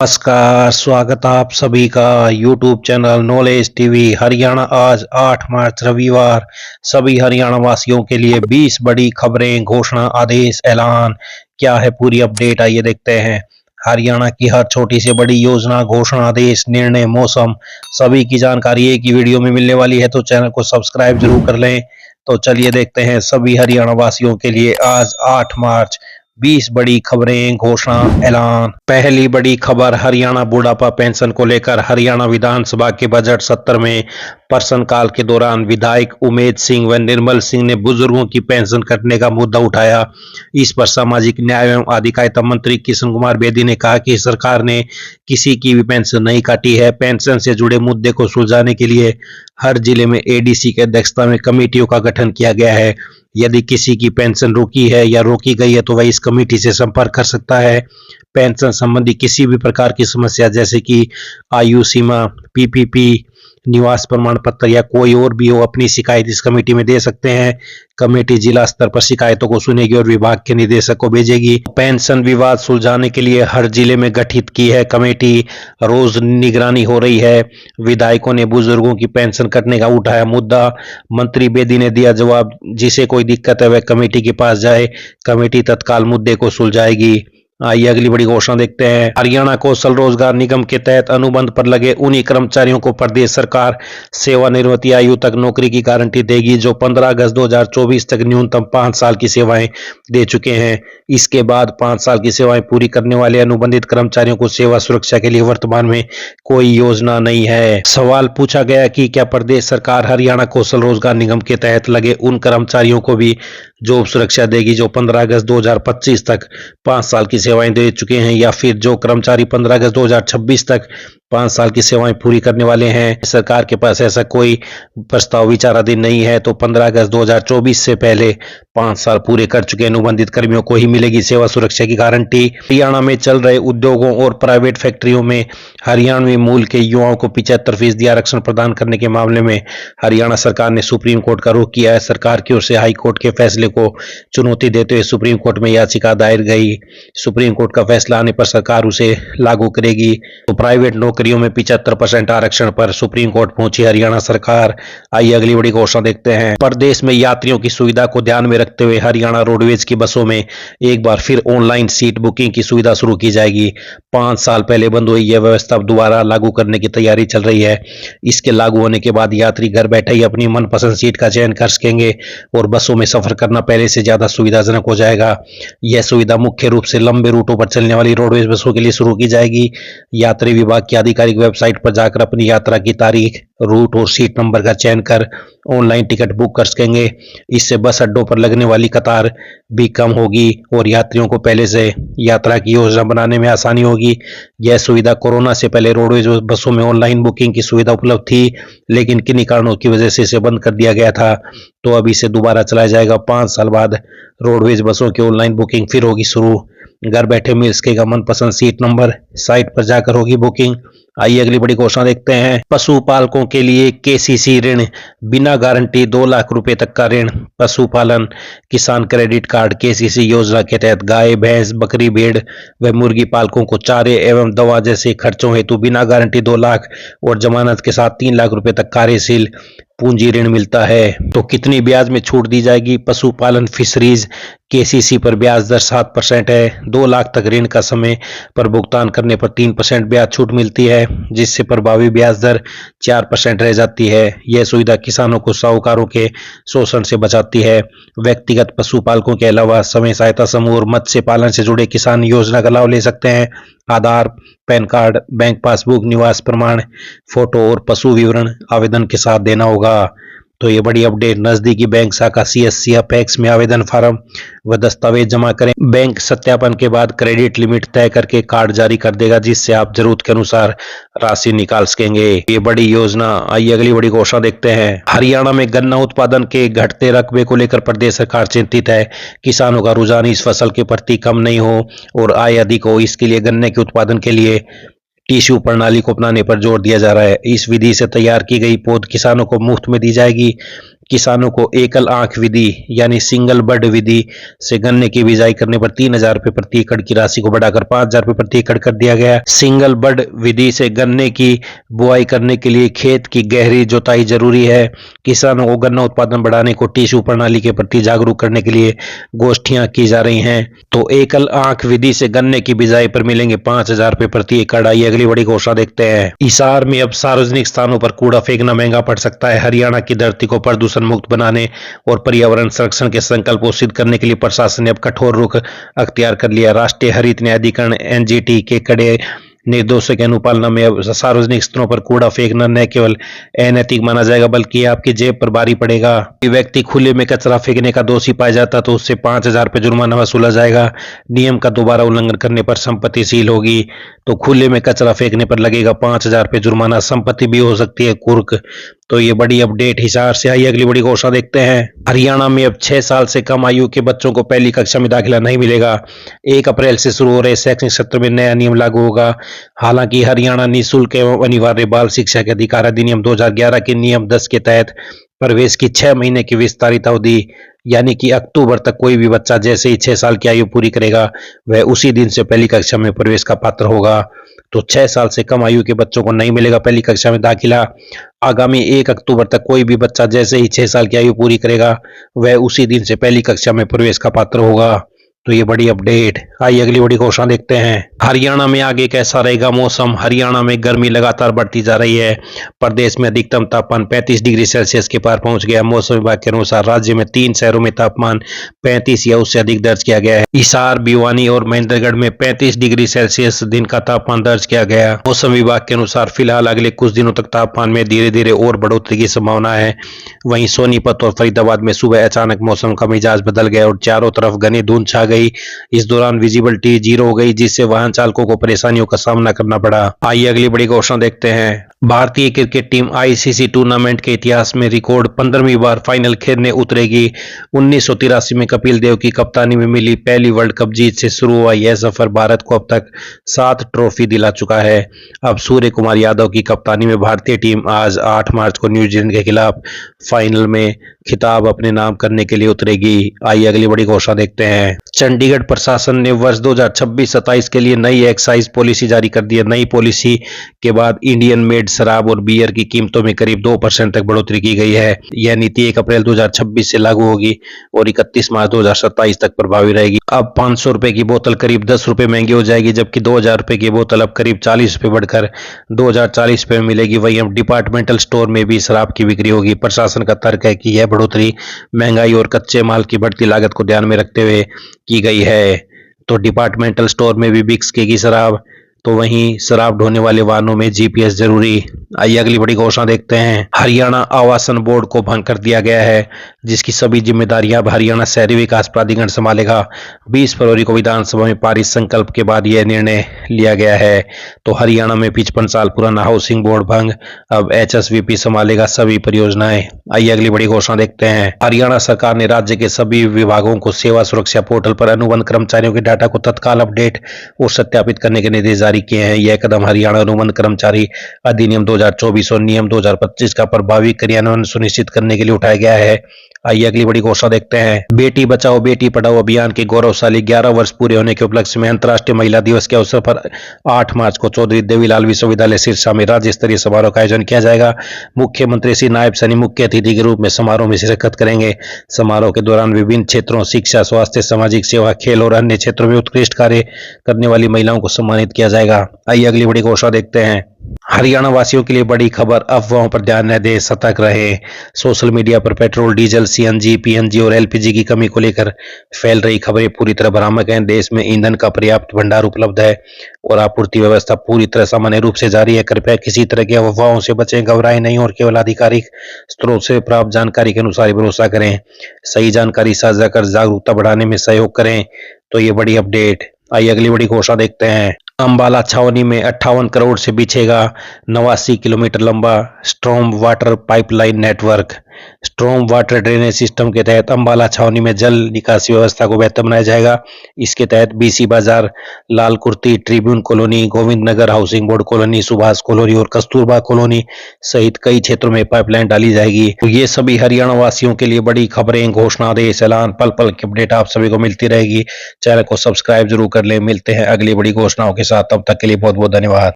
नमस्कार, स्वागत आप सभी का YouTube channel knowledge TV Haryana. आज 8 मार्च रविवार सभी हरियाणा वासियों के लिए 20 बड़ी खबरें, घोषणा, आदेश, ऐलान। क्या है पूरी अपडेट, आइए देखते हैं। हरियाणा की हर छोटी से बड़ी योजना, घोषणा, आदेश, निर्णय, मौसम, सभी की जानकारी एक ही वीडियो में मिलने वाली है, तो चैनल को सब्सक्राइब जरूर कर लें। तो चलिए देखते हैं सभी हरियाणा वासियों के लिए आज 8 मार्च 20 बड़ी खबरें, घोषणा, ऐलान। पहली बड़ी खबर हरियाणा बुढ़ापा पेंशन को लेकर हरियाणा विधानसभा के बजट सत्र में प्रश्नकाल के दौरान विधायक उमेद सिंह व निर्मल सिंह ने बुजुर्गों की पेंशन कटने का मुद्दा उठाया। इस पर सामाजिक न्याय एवं अधिकारिता मंत्री कृष्ण कुमार बेदी ने कहा कि सरकार ने किसी की भी पेंशन नहीं काटी है। पेंशन से जुड़े मुद्दे को सुलझाने के लिए हर जिले में एडीसी की अध्यक्षता में कमेटियों का गठन किया गया है। यदि किसी की पेंशन रुकी है या रोकी गई है तो वह इस कमेटी से संपर्क कर सकता है। पेंशन संबंधी किसी भी प्रकार की समस्या जैसे कि आयु सीमा, पीपीपी, निवास प्रमाण पत्र या कोई और भी हो, अपनी शिकायत इस कमेटी में दे सकते हैं। कमेटी जिला स्तर पर शिकायतों को सुनेगी और विभाग के निदेशक को भेजेगी। पेंशन विवाद सुलझाने के लिए हर जिले में गठित की है कमेटी, रोज निगरानी हो रही है। विधायकों ने बुजुर्गों की पेंशन कटने का उठाया मुद्दा, मंत्री बेदी ने दिया जवाब। जिसे कोई दिक्कत है वह कमेटी के पास जाए, कमेटी तत्काल मुद्दे को सुलझाएगी। आइए अगली बड़ी घोषणा देखते हैं। हरियाणा कौशल रोजगार निगम के तहत अनुबंध पर लगे उन्हीं कर्मचारियों को प्रदेश सरकार सेवानिवृत्ति आयु तक नौकरी की गारंटी देगी जो 15 अगस्त 2024 तक न्यूनतम 5 साल की सेवाएं दे चुके हैं। इसके बाद 5 साल की सेवाएं पूरी करने वाले अनुबंधित कर्मचारियों को सेवा सुरक्षा के लिए वर्तमान में कोई योजना नहीं है। सवाल पूछा गया कि क्या प्रदेश सरकार हरियाणा कौशल रोजगार निगम के तहत लगे उन कर्मचारियों को भी जॉब सुरक्षा देगी जो 15 अगस्त 2025 तक 5 साल की सेवाएं दे चुके हैं, या फिर जो कर्मचारी 15 अगस्त 2026 तक 5 साल की सेवाएं पूरी करने वाले हैं। सरकार के पास ऐसा कोई प्रस्ताव विचाराधीन नहीं है, तो 15 अगस्त 2024 से पहले 5 साल पूरे कर चुके अनुबंधित कर्मियों को ही मिलेगी सेवा सुरक्षा की गारंटी। हरियाणा में चल रहे उद्योगों और प्राइवेट फैक्ट्रियों में हरियाणवी मूल के युवाओं को 75% आरक्षण प्रदान करने के मामले में हरियाणा सरकार ने सुप्रीम कोर्ट का रुख किया है। सरकार की ओर से हाई कोर्ट के फैसले को चुनौती देते हुए सुप्रीम कोर्ट में याचिका दायर गई। सुप्रीम कोर्ट का फैसला आने पर सरकार उसे लागू करेगी। तो प्राइवेट नौकरियों में 75% आरक्षण पर सुप्रीम कोर्ट पहुंची हरियाणा सरकार। आइए अगली बड़ी घोषणा देखते हैं। प्रदेश में यात्रियों की सुविधा को ध्यान में रखते हुए हरियाणा रोडवेज की बसों में एक बार फिर ऑनलाइन सीट बुकिंग की सुविधा शुरू की जाएगी। 5 साल पहले बंद हुई यह व्यवस्था दोबारा लागू करने की तैयारी चल रही है। इसके लागू होने के बाद यात्री घर बैठे ही अपनी मनपसंद सीट का चयन कर सकेंगे और बसों में सफर करना पहले से ज्यादा सुविधाजनक हो जाएगा। यह सुविधा मुख्य रूप से लंबे रूटों पर चलने वाली रोडवेज बसों के लिए शुरू की जाएगी। यात्री विभाग की आधिकारिक वेबसाइट पर जाकर अपनी यात्रा की तारीख, रूट और सीट नंबर का चयन कर ऑनलाइन टिकट बुक कर सकेंगे। इससे बस अड्डों पर लगने वाली कतार भी कम होगी और यात्रियों को पहले से यात्रा की योजना बनाने में आसानी होगी। यह सुविधा कोरोना से पहले रोडवेज बसों में ऑनलाइन बुकिंग की सुविधा उपलब्ध थी, लेकिन किन्हीं कारणों की वजह से इसे बंद कर दिया गया था। तो अब इसे दोबारा चलाया जाएगा। 5 साल बाद रोडवेज बसों की ऑनलाइन बुकिंग फिर होगी शुरू। घर बैठे मिल सकेगा मनपसंद सीट नंबर, साइट पर जाकर होगी बुकिंग। आइए अगली बड़ी घोषणा देखते हैं। पशुपालकों के लिए केसीसी ऋण, बिना गारंटी 2 लाख रुपए तक का ऋण। पशुपालन किसान क्रेडिट कार्ड केसीसी योजना के तहत गाय, भैंस, बकरी, भेड़ व मुर्गी पालकों को चारे एवं दवा जैसे खर्चों हेतु बिना गारंटी 2 लाख और जमानत के साथ 3 लाख रुपए तक कार्यशील पूंजी ऋण मिलता है। तो कितनी ब्याज में छूट दी जाएगी? पशुपालन फिशरीज केसीसी पर ब्याज दर 7% है। 2 लाख तक ऋण का समय पर भुगतान करने पर 3% ब्याज छूट मिलती है, जिससे प्रभावी ब्याज दर 4% रह जाती है। यह सुविधा किसानों को साहूकारों के शोषण से बचाती है। व्यक्तिगत पशुपालकों के अलावा समय सहायता समूह और मत्स्य पालन से जुड़े किसान योजना का लाभ ले सकते हैं। आधार, पैन कार्ड, बैंक पासबुक, निवास प्रमाण, फोटो और पशु विवरण आवेदन के साथ देना होगा। तो ये बड़ी अपडेट। नजदीकी बैंक शाखा सीएससी या पैक्स में आवेदन फार्म व दस्तावेज जमा करें। बैंक सत्यापन के बाद क्रेडिट लिमिट तय करके कार्ड जारी कर देगा, जिससे आप जरूरत के अनुसार राशि निकाल सकेंगे। ये बड़ी योजना। आइए अगली बड़ी घोषणा देखते हैं। हरियाणा में गन्ना उत्पादन के घटते रकबे को लेकर प्रदेश सरकार चिंतित है। किसानों का रुझान इस फसल के प्रति कम नहीं हो और आय अधिक हो, इसके लिए गन्ने के उत्पादन के लिए टिश्यू प्रणाली को अपनाने पर जोर दिया जा रहा है। इस विधि से तैयार की गई पौध किसानों को मुफ्त में दी जाएगी। किसानों को एकल आंख विधि यानी सिंगल बड विधि से गन्ने की बिजाई करने पर 3,000 रुपए प्रति एकड़ की राशि को बढ़ाकर 5,000 रुपए प्रति एकड़ कर दिया गया। सिंगल बड विधि से गन्ने की बुआई करने के लिए खेत की गहरी जुताई जरूरी है। किसानों को गन्ना उत्पादन बढ़ाने को टिश्यू प्रणाली के प्रति जागरूक करने के लिए गोष्ठियां की जा रही हैं। तो एकल आंख विधि से गन्ने की बिजाई पर मिलेंगे 5,000 रुपए प्रति एकड़। आइए अगली बड़ी घोषणा देखते हैं। हिसार में अब सार्वजनिक स्थानों पर कूड़ा फेंकना महंगा पड़ सकता है। हरियाणा की धरती को प्रदूषण मुक्त बनाने और पर्यावरण संरक्षण के संकल्प को सिद्ध करने के लिए प्रशासन ने अब कठोर रुख अख्तियार कर लिया। राष्ट्रीय हरित न्यायाधिकरण एनजीटी के कड़े निर्देशों की अनुपालना में अब सार्वजनिक स्थलों पर कूड़ा फेंकना न केवल अनैतिक माना जाएगा बल्कि आपकी जेब पर भारी पड़ेगा। व्यक्ति खुले में कचरा फेंकने का दोषी पाया जाता तो उससे 5,000 रुपये जुर्माना वसूला जाएगा। नियम का दोबारा उल्लंघन करने पर संपत्ति सील होगी। तो खुले में कचरा फेंकने पर लगेगा 5,000 रुपये जुर्माना, संपत्ति भी हो सकती है कुर्क। तो ये बड़ी अपडेट हिसार से आई। अगली बड़ी घोषणा देखते हैं। हरियाणा में अब 6 साल से कम आयु के बच्चों को पहली कक्षा में दाखिला नहीं मिलेगा। 1 अप्रैल से शुरू हो रहे शैक्षणिक सत्र में नया नियम लागू होगा। हालांकि हरियाणा निःशुल्क एवं अनिवार्य बाल शिक्षा के अधिकार अधिनियम 2011 के नियम 10 के तहत प्रवेश की 6 महीने की विस्तारित अवधि यानी कि अक्टूबर तक कोई भी बच्चा जैसे ही 6 साल की आयु पूरी करेगा वह उसी दिन से पहली कक्षा में प्रवेश का पात्र होगा। तो 6 साल से कम आयु के बच्चों को नहीं मिलेगा पहली कक्षा में दाखिला। आगामी 1 अक्टूबर तक कोई भी बच्चा जैसे ही 6 साल की आयु पूरी करेगा वह उसी दिन से पहली कक्षा में प्रवेश का पात्र होगा। तो ये बड़ी अपडेट। आइए अगली बड़ी घोषणा देखते हैं। हरियाणा में आगे कैसा रहेगा मौसम। हरियाणा में गर्मी लगातार बढ़ती जा रही है। प्रदेश में अधिकतम तापमान 35 डिग्री सेल्सियस के पार पहुंच गया। मौसम विभाग के अनुसार राज्य में 3 शहरों में तापमान 35 या उससे अधिक दर्ज किया गया है। हिसार, भिवानी और महेंद्रगढ़ में 35 डिग्री सेल्सियस दिन का तापमान दर्ज किया गया। मौसम विभाग के अनुसार फिलहाल अगले कुछ दिनों तक तापमान में धीरे धीरे और बढ़ोतरी की संभावना है। वहीं सोनीपत और फरीदाबाद में सुबह अचानक मौसम का मिजाज बदल गया और चारों तरफ घनी धुंध छा गई। इस दौरान विजिबिलिटी 0 हो गई जिससे वाहन चालकों को परेशानियों का सामना करना पड़ा। आइए अगली बड़ी घोषणा देखते हैं। भारतीय क्रिकेट टीम आईसीसी टूर्नामेंट के इतिहास में रिकॉर्ड 15वीं बार फाइनल खेलने उतरेगी। 1983 में कपिल देव की कप्तानी में मिली पहली वर्ल्ड कप जीत से शुरू हुआ यह सफर भारत को अब तक 7 ट्रॉफी दिला चुका है। अब सूर्य कुमार यादव की कप्तानी में भारतीय टीम आज 8 मार्च को न्यूजीलैंड के खिलाफ फाइनल में खिताब अपने नाम करने के लिए उतरेगी। आइए अगली बड़ी घोषणा देखते हैं। चंडीगढ़ प्रशासन ने वर्ष 2026-27 के लिए नई एक्साइज पॉलिसी जारी कर दी है। नई पॉलिसी के बाद इंडियन मेड शराब और बियर की कीमतों में करीब 2% तक बढ़ोतरी की गई है। यह नीति 1 अप्रैल 2026 से लागू होगी और 31 मार्च 2027 तक प्रभावी रहेगी। अब 500 रुपए की बोतल करीब 10 रुपए महंगी हो जाएगी, जबकि 2,000 रुपए की बोतल अब करीब 40 रुपए बढ़कर 2,040 रुपए में मिलेगी। वहीं अब डिपार्टमेंटल स्टोर में भी शराब की बिक्री होगी। प्रशासन का तर्क है कि यह बढ़ोतरी महंगाई और कच्चे माल की बढ़ती लागत को ध्यान में रखते हुए की गई है। तो डिपार्टमेंटल स्टोर में भी बिक सकेगी शराब। तो वहीं शराब ढोने वाले वाहनों में जीपीएस जरूरी। आइए अगली बड़ी घोषणा देखते हैं। हरियाणा आवासन बोर्ड को भंग कर दिया गया है, जिसकी सभी जिम्मेदारियां अब हरियाणा शहरी विकास प्राधिकरण संभालेगा। 20 फरवरी को विधानसभा में पारित संकल्प के बाद यह निर्णय लिया गया है। तो हरियाणा में 55 साल पुराना हाउसिंग बोर्ड भंग, अब एचएसवीपी संभालेगा सभी परियोजनाएं। आइए अगली बड़ी घोषणा देखते हैं। हरियाणा सरकार ने राज्य के सभी विभागों को सेवा सुरक्षा पोर्टल पर अनुबंध कर्मचारियों के डाटा को तत्काल अपडेट और सत्यापित करने के निर्देश जारी किए हैं। यह कदम हरियाणा अनुबंध कर्मचारी अधिनियम 2024 और नियम 2025 का प्रभावी क्रियान्वयन सुनिश्चित करने के लिए उठाया गया है। आइए अगली बड़ी घोषणा देखते हैं। बेटी बचाओ बेटी पढ़ाओ अभियान के गौरवशाली 11 वर्ष पूरे होने के उपलक्ष्य में अंतर्राष्ट्रीय महिला दिवस के अवसर पर 8 मार्च को चौधरी देवीलाल विश्वविद्यालय सिरसा में राज्य स्तरीय समारोह का आयोजन किया जाएगा। मुख्यमंत्री श्री नायब सैनी मुख्य अतिथि के रूप में समारोह में शिरकत करेंगे। समारोह के दौरान विभिन्न क्षेत्रों शिक्षा, स्वास्थ्य, सामाजिक सेवा, खेल और अन्य क्षेत्रों में उत्कृष्ट कार्य करने वाली महिलाओं को सम्मानित किया जाएगा। आइए अगली बड़ी घोषणा देखते हैं। हरियाणा वासियों के लिए बड़ी खबर, अफवाहों पर ध्यान न दें, सतर्क रहे। सोशल मीडिया पर पेट्रोल, डीजल, सीएनजी, पीएनजी और एलपीजी की कमी को लेकर फैल रही खबरें पूरी तरह भ्रामक हैं। देश में ईंधन का पर्याप्त भंडार उपलब्ध है और आपूर्ति व्यवस्था पूरी तरह सामान्य रूप से जारी है। कृपया किसी तरह की अफवाहों से बचें, घबराएं नहीं और केवल आधिकारिक स्रोत से प्राप्त जानकारी के अनुसार ही भरोसा करें। सही जानकारी साझा कर जागरूकता बढ़ाने में सहयोग करें। तो ये बड़ी अपडेट। आइए अगली बड़ी घोषणा देखते हैं। अंबाला छावनी में 58 करोड़ से बिछेगा 89 किलोमीटर लंबा storm water pipeline network. Storm water drainage system के तहत अंबाला छावनी में जल निकासी व्यवस्था को बेहतर बनाया जाएगा। इसके तहत BC Bazaar, Lal Kurti, Tribune colony, Govind Nagar housing board colony, Subhash colony और कस्तूरबा कॉलोनी सहित कई क्षेत्रों में पाइपलाइन डाली जाएगी। तो ये सभी हरियाणा वासियों के लिए बड़ी खबरें, घोषणा, आदेश, ऐलान, पल पल की अपडेट आप सभी को मिलती रहेगी। चैनल को सब्सक्राइब जरूर कर ले। मिलते हैं अगली बड़ी घोषणाओं के साथ, तब तक के लिए बहुत बहुत धन्यवाद।